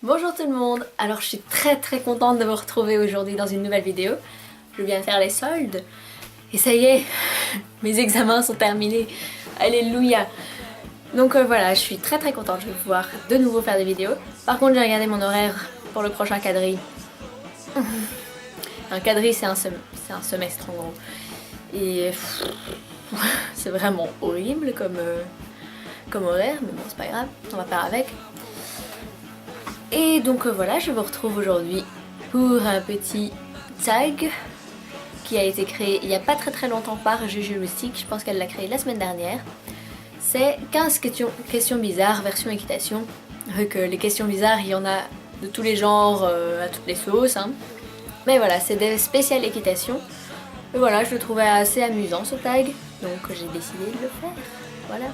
Bonjour tout le monde. Alors je suis très contente de vous retrouver aujourd'hui dans une nouvelle vidéo. Je viens de faire les soldes et ça y est, mes examens sont terminés. Alléluia. Donc voilà, je suis très contente, je vais pouvoir de nouveau faire des vidéos. Par contre j'ai regardé mon horaire pour le prochain quadri. Un quadri c'est un semestre en gros. Et c'est vraiment horrible comme horaire, mais bon c'est pas grave, on va faire avec. Et donc voilà, je vous retrouve aujourd'hui pour un petit tag qui a été créé il n'y a pas très longtemps par Juju Rustique, je pense qu'elle l'a créé la semaine dernière. C'est 15 questions bizarres version équitation. Vu que les questions bizarres, il y en a de tous les genres, à toutes les sauces. Hein. Mais voilà, c'est des spéciales équitation. Et voilà, je le trouvais assez amusant ce tag, donc j'ai décidé de le faire. Voilà.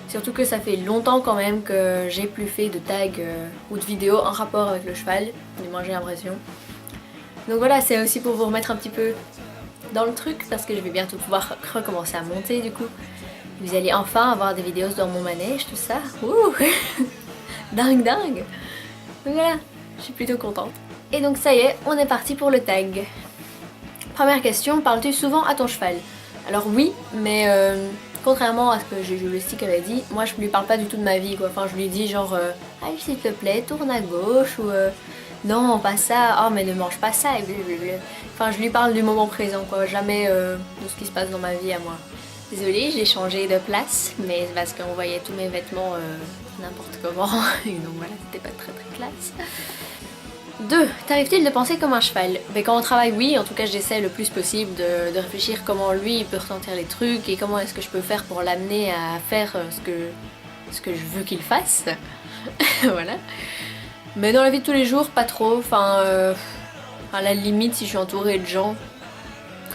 Surtout que ça fait longtemps quand même que j'ai plus fait de tags ou de vidéos en rapport avec le cheval, du moins j'ai l'impression. Donc voilà, c'est aussi pour vous remettre un petit peu dans le truc parce que je vais bientôt pouvoir recommencer à monter du coup. Vous allez enfin avoir des vidéos dans mon manège, tout ça. Ouh dingue. Donc voilà, je suis plutôt contente. Et donc ça y est, on est parti pour le tag. Première question, parles-tu souvent à ton cheval? Alors oui, mais contrairement à ce que Juju Rustique avait dit, moi je lui parle pas du tout de ma vie quoi. Enfin je lui dis genre allez s'il te plaît tourne à gauche ou non pas ça, oh mais ne mange pas ça et blablabla. Enfin je lui parle du moment présent quoi, jamais de ce qui se passe dans ma vie à moi. Désolée j'ai changé de place mais c'est parce qu'on voyait tous mes vêtements n'importe comment et donc voilà c'était pas très classe. 2. T'arrive-t-il de penser comme un cheval? Mais quand on travaille, oui, en tout cas j'essaie le plus possible de réfléchir comment lui il peut ressentir les trucs et comment est-ce que je peux faire pour l'amener à faire ce que je veux qu'il fasse. Voilà. Mais dans la vie de tous les jours, pas trop. Enfin, à la limite si je suis entourée de gens.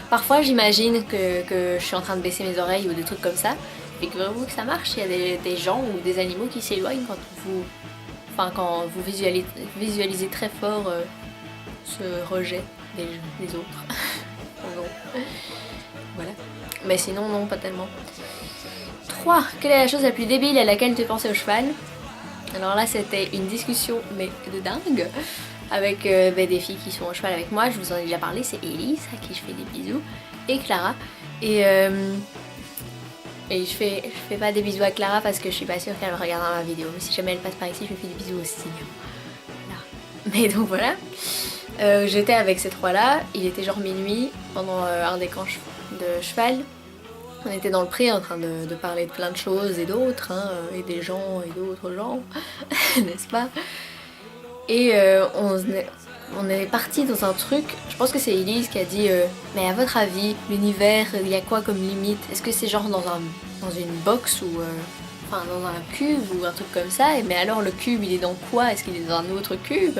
Parfois j'imagine que je suis en train de baisser mes oreilles ou des trucs comme ça. Et que vraiment que ça marche, il y a des gens ou des animaux qui s'éloignent quand vous visualisez très fort ce rejet des autres. Voilà. Mais sinon, non, pas tellement. 3. Quelle est la chose la plus débile à laquelle tu pensais au cheval? Alors là, c'était une discussion, mais de dingue, avec des filles qui sont au cheval avec moi. Je vous en ai déjà parlé, c'est Elise, à qui je fais des bisous, et Clara. Et je fais pas des bisous à Clara parce que je suis pas sûre qu'elle me regardera ma vidéo. Mais si jamais elle passe par ici, je lui fais des bisous aussi. Voilà. Mais donc voilà. J'étais avec ces trois-là. Il était genre minuit pendant un des camps de cheval. On était dans le pré en train de parler de plein de choses et d'autres. Hein, et des gens et d'autres gens. N'est-ce pas? Et on est parti dans un truc, je pense que c'est Elise qui a dit mais à votre avis, l'univers, il y a quoi comme limite? Est-ce que c'est genre dans une box ou enfin dans un cube ou un truc comme ça? Mais alors le cube il est dans quoi? Est-ce qu'il est dans un autre cube?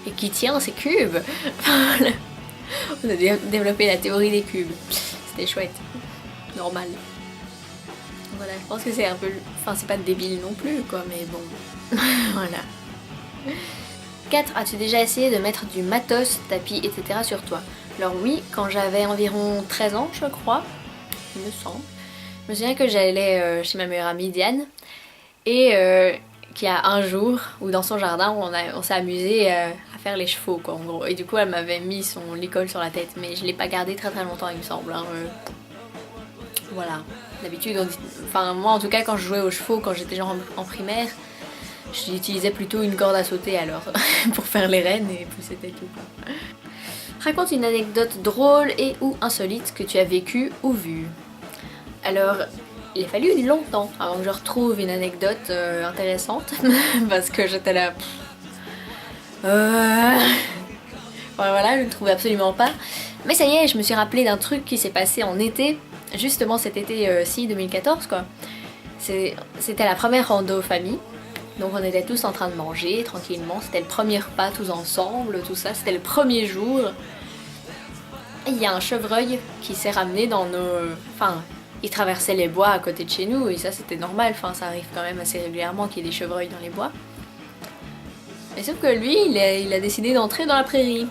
Et qui tient ces cubes? On a développé la théorie des cubes. C'était chouette. Normal. Voilà, je pense que c'est un peu... Enfin c'est pas débile non plus quoi, mais bon. Voilà. 4. As-tu déjà essayé de mettre du matos, tapis, etc. sur toi? Alors oui, quand j'avais environ 13 ans, je crois, il me semble. Je me souviens que j'allais chez ma meilleure amie Diane et qu'il y a un jour où dans son jardin on s'est amusé à faire les chevaux quoi en gros. Et du coup elle m'avait mis son licol sur la tête mais je l'ai pas gardé très longtemps il me semble. Hein, voilà, d'habitude enfin moi en tout cas quand je jouais aux chevaux quand j'étais genre en primaire, j'utilisais plutôt une corde à sauter alors pour faire les rênes et puis c'était tout quoi. Raconte une anecdote drôle et ou insolite que tu as vécue ou vue. Alors il a fallu longtemps avant que je retrouve une anecdote intéressante parce que j'étais là voilà je ne trouvais absolument pas. Mais ça y est, je me suis rappelé d'un truc qui s'est passé en été, justement cet été-ci 2014 quoi. C'était la première rando famille. Donc on était tous en train de manger tranquillement, c'était le premier repas tous ensemble, tout ça, c'était le premier jour. Et il y a un chevreuil qui s'est ramené dans nos... Enfin, il traversait les bois à côté de chez nous et ça c'était normal, enfin ça arrive quand même assez régulièrement qu'il y ait des chevreuils dans les bois. Mais sauf que lui, il a décidé d'entrer dans la prairie.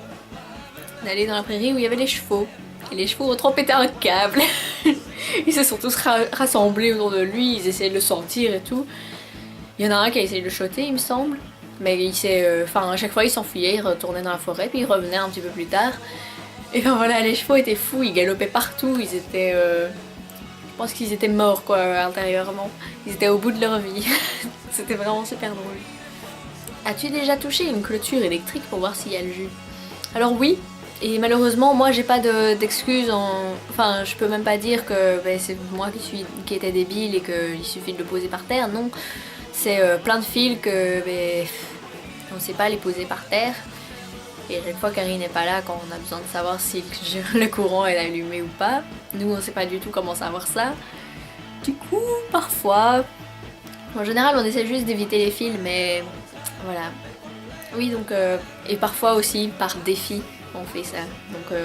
D'aller dans la prairie où il y avait les chevaux. Et les chevaux ont trop pété un câble. Ils se sont tous rassemblés autour de lui, ils essayaient de le sortir et tout. Il y en a un qui a essayé de le shotter, il me semble. Mais il s'est, enfin à chaque fois il s'enfuyait, il retournait dans la forêt, puis il revenait un petit peu plus tard. Et ben voilà, les chevaux étaient fous, ils galopaient partout, ils étaient... je pense qu'ils étaient morts quoi, intérieurement. Ils étaient au bout de leur vie. C'était vraiment super drôle. As-tu déjà touché une clôture électrique pour voir s'il y a le jus? Alors oui, et malheureusement moi j'ai pas d'excuses Enfin je peux même pas dire que c'est moi qui était débile et qu'il suffit de le poser par terre, non. C'est plein de fils que on sait pas les poser par terre. Et à chaque fois Karine n'est pas là quand on a besoin de savoir si le courant est allumé ou pas. Nous on sait pas du tout comment savoir ça. Du coup parfois, en général on essaie juste d'éviter les fils mais voilà. Oui donc et parfois aussi par défi on fait ça. Donc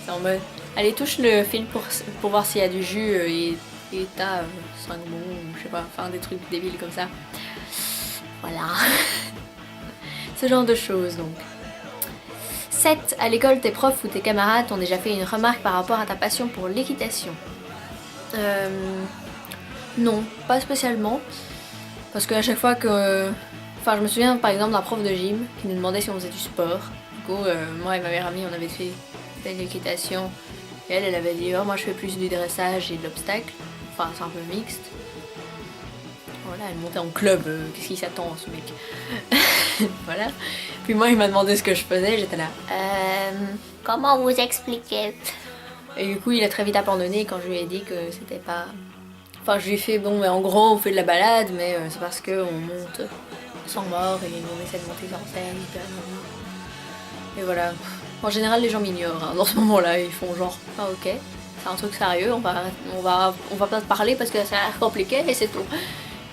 c'est en mode allez touche le fil pour voir s'il y a du jus et t'as 5 bons ou je sais pas, enfin des trucs débiles comme ça. Voilà. Ce genre de choses donc. 7. À l'école, tes profs ou tes camarades t'ont déjà fait une remarque par rapport à ta passion pour l'équitation? Non, pas spécialement. Parce qu'à chaque fois que... Enfin, je me souviens par exemple d'un prof de gym qui nous demandait si on faisait du sport. Du coup, moi et ma meilleure amie, on avait fait de l'équitation. Et elle avait dit, oh, moi je fais plus du dressage et de l'obstacle. Enfin, c'est un peu mixte. Voilà, elle montait en club, qu'est-ce qu'il s'attend ce mec? Voilà. Puis moi il m'a demandé ce que je faisais, j'étais là. Comment vous expliquer? Et du coup il a très vite abandonné quand je lui ai dit que c'était pas... Enfin je lui ai fait bon mais en gros on fait de la balade mais c'est parce que on monte sans mort et on essaie de monter sans scène. Et voilà. En général les gens m'ignorent hein. Dans ce moment-là ils font genre ah ok, c'est un truc sérieux, on va pas te parler parce que ça a l'air compliqué et c'est tout.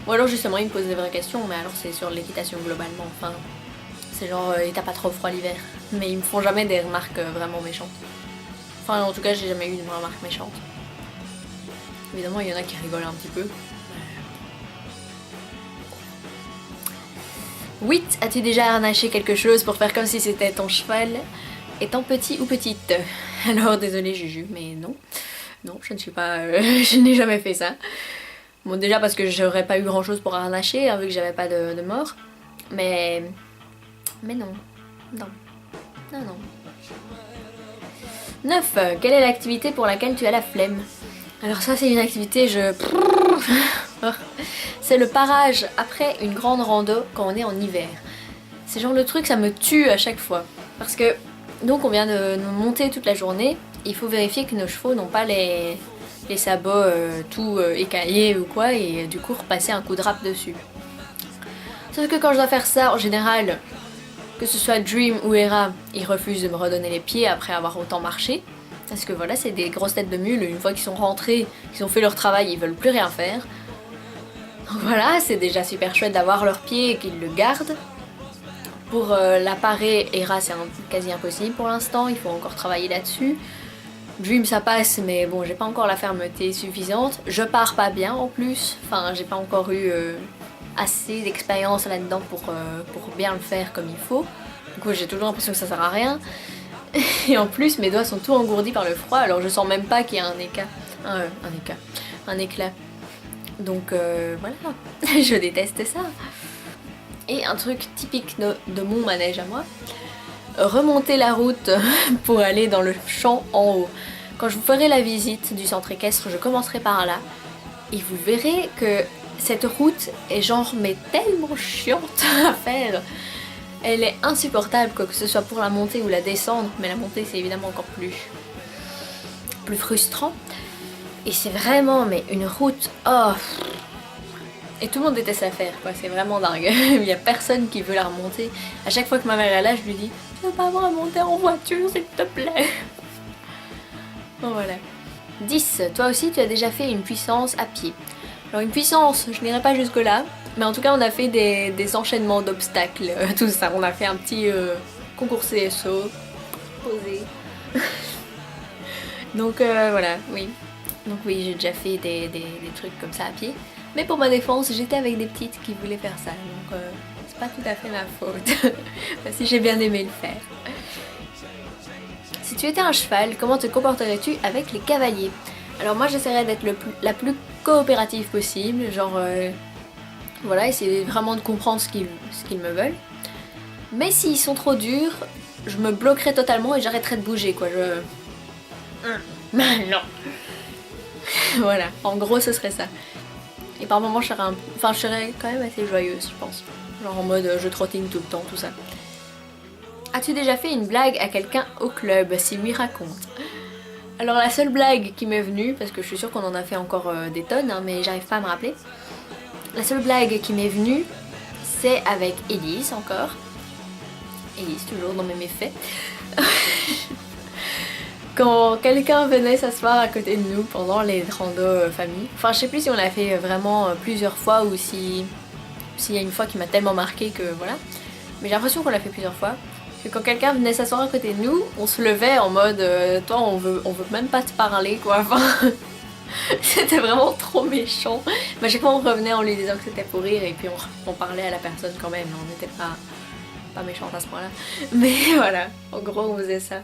Ou alors justement ils me posent des vraies questions, mais alors c'est sur l'équitation globalement, enfin c'est genre et t'as pas trop froid l'hiver. Mais ils me font jamais des remarques vraiment méchantes. Enfin en tout cas j'ai jamais eu une remarque méchante. Évidemment il y en a qui rigolent un petit peu. 8. As-tu déjà harnaché quelque chose pour faire comme si c'était ton cheval étant petit ou petite? Alors désolée Juju, mais non. Non, je ne suis pas... je n'ai jamais fait ça. Bon déjà parce que j'aurais pas eu grand chose pour harnacher hein, vu que j'avais pas de mort. Mais non. Non. Non, non. 9. Quelle est l'activité pour laquelle tu as la flemme? Alors ça c'est une activité, c'est le parage après une grande rando quand on est en hiver. C'est genre le truc, ça me tue à chaque fois. Parce que, donc on vient de monter toute la journée, il faut vérifier que nos chevaux n'ont pas les sabots tout écaillés ou quoi, et du coup repasser un coup de râpe dessus. Sauf que quand je dois faire ça, en général, que ce soit Dream ou Hera, ils refusent de me redonner les pieds après avoir autant marché. Parce que voilà, c'est des grosses têtes de mules, une fois qu'ils sont rentrés, qu'ils ont fait leur travail, ils veulent plus rien faire. Donc voilà, c'est déjà super chouette d'avoir leurs pieds et qu'ils le gardent. Pour la parée, Hera c'est quasi impossible pour l'instant, il faut encore travailler là-dessus. Dream ça passe, mais bon, j'ai pas encore la fermeté suffisante. Je pars pas bien en plus, enfin j'ai pas encore eu assez d'expérience là-dedans pour bien le faire comme il faut. Du coup j'ai toujours l'impression que ça sert à rien. Et en plus mes doigts sont tout engourdis par le froid, alors je sens même pas qu'il y a un éclat. Donc voilà, je déteste ça. Et un truc typique de mon manège à moi, remonter la route pour aller dans le champ en haut. Quand je vous ferai la visite du centre équestre, je commencerai par là. Et vous verrez que cette route est genre mais tellement chiante à faire. Elle est insupportable, quoi que ce soit pour la montée ou la descendre, mais la montée c'est évidemment encore plus frustrant. Et c'est vraiment mais une route, oh. Et tout le monde déteste la faire, quoi, c'est vraiment dingue. Il y a personne qui veut la remonter. À chaque fois que ma mère est là, je lui dis tu veux pas me remonter en voiture s'il te plaît. Bon voilà. 10. Toi aussi tu as déjà fait une puissance à pied. Alors une puissance, je n'irai pas jusque là. Mais en tout cas on a fait des enchaînements d'obstacles, tout ça. On a fait un petit concours CSO, posé. Donc voilà, oui. Donc oui, j'ai déjà fait des trucs comme ça à pied. Mais pour ma défense, j'étais avec des petites qui voulaient faire ça. Donc c'est pas tout à fait ma faute. Même si j'ai bien aimé le faire. Si tu étais un cheval, comment te comporterais-tu avec les cavaliers? Alors moi j'essaierais d'être la plus coopérative possible. Genre... voilà, essayer vraiment de comprendre ce qu'ils me veulent. Mais s'ils sont trop durs, je me bloquerai totalement et j'arrêterai de bouger quoi. Non. Voilà, en gros ce serait ça. Et par moments je serais quand même assez joyeuse je pense. Genre en mode je trottine tout le temps, tout ça. As-tu déjà fait une blague à quelqu'un au club? Si oui, raconte. Alors la seule blague qui m'est venue, parce que je suis sûre qu'on en a fait encore des tonnes, hein, mais j'arrive pas à me rappeler. La seule blague qui m'est venue, c'est avec Elise encore. Elise, toujours dans mes méfaits. Quand quelqu'un venait s'asseoir à côté de nous pendant les randos famille. Enfin je sais plus si on l'a fait vraiment plusieurs fois ou s'il y a une fois qui m'a tellement marqué que voilà. Mais j'ai l'impression qu'on l'a fait plusieurs fois. Que quand quelqu'un venait s'asseoir à côté de nous, on se levait en mode toi on veut même pas te parler quoi. Enfin, c'était vraiment trop méchant. Mais à chaque fois on revenait en lui disant que c'était pour rire et puis on parlait à la personne quand même. On n'était pas méchante à ce point là. Mais voilà, en gros on faisait ça.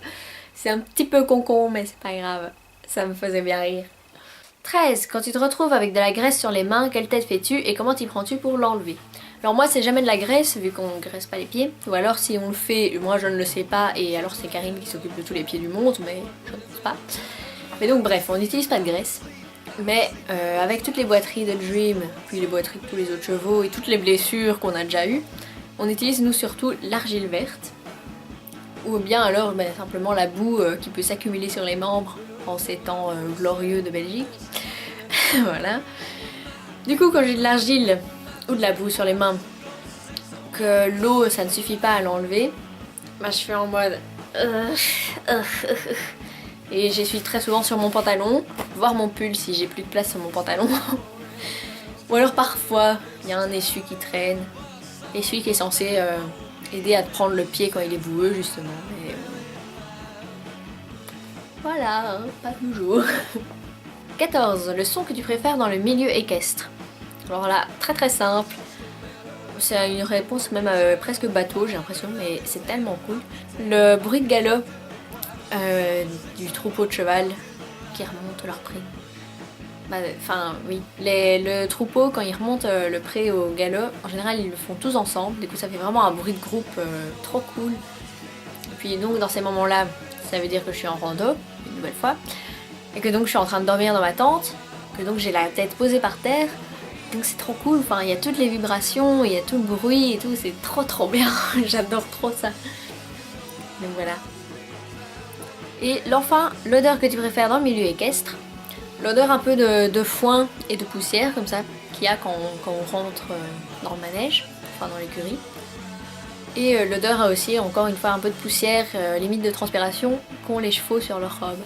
C'est un petit peu concon mais c'est pas grave. Ça me faisait bien rire. 13. Quand tu te retrouves avec de la graisse sur les mains, quelle tête fais-tu et comment t'y prends-tu pour l'enlever? Alors moi c'est jamais de la graisse vu qu'on graisse pas les pieds, ou alors si on le fait, moi je ne le sais pas et alors c'est Karine qui s'occupe de tous les pieds du monde, mais je ne pense pas. Mais donc bref, on n'utilise pas de graisse, mais avec toutes les boiteries de Dream, puis les boiteries de tous les autres chevaux et toutes les blessures qu'on a déjà eues, on utilise nous surtout l'argile verte, ou bien alors simplement la boue qui peut s'accumuler sur les membres en ces temps glorieux de Belgique. Voilà. Du coup quand j'ai de l'argile ou de la boue sur les mains, que l'eau ça ne suffit pas à l'enlever, bah je fais en mode et j'essuie très souvent sur mon pantalon, voire mon pull si j'ai plus de place sur mon pantalon. Ou alors parfois il y a un essuie qui traîne, essuie qui est censé aider à te prendre le pied quand il est boueux justement. Mais voilà, hein, pas toujours. 14. Le son que tu préfères dans le milieu équestre. Alors là, très simple. C'est une réponse même presque bateau, j'ai l'impression, mais c'est tellement cool. Le bruit de galop du troupeau de cheval qui remonte leur pré. Enfin, oui. Le troupeau, quand ils remontent le pré au galop, en général, ils le font tous ensemble. Du coup, ça fait vraiment un bruit de groupe trop cool. Et puis, donc, dans ces moments-là, ça veut dire que je suis en rando, une nouvelle fois. Et que donc, je suis en train de dormir dans ma tente. Que donc, j'ai la tête posée par terre. Donc c'est trop cool, enfin il y a toutes les vibrations, il y a tout le bruit et tout, c'est trop bien, j'adore trop ça. Donc voilà. Et enfin, l'odeur que tu préfères dans le milieu équestre, l'odeur un peu de foin et de poussière comme ça, qu'il y a quand on rentre dans le manège, enfin dans l'écurie. Et l'odeur aussi, encore une fois, un peu de poussière, limite de transpiration, qu'ont les chevaux sur leur robe.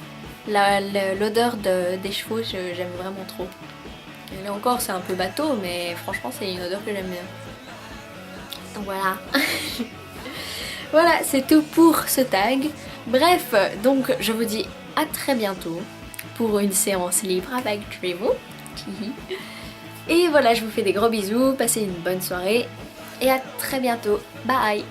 L'odeur des chevaux, j'aime vraiment trop. Et là encore c'est un peu bateau mais franchement c'est une odeur que j'aime bien. Donc voilà. Voilà c'est tout pour ce tag. Bref donc je vous dis à très bientôt pour une séance libre avec Trevo. Et voilà je vous fais des gros bisous, passez une bonne soirée et à très bientôt. Bye.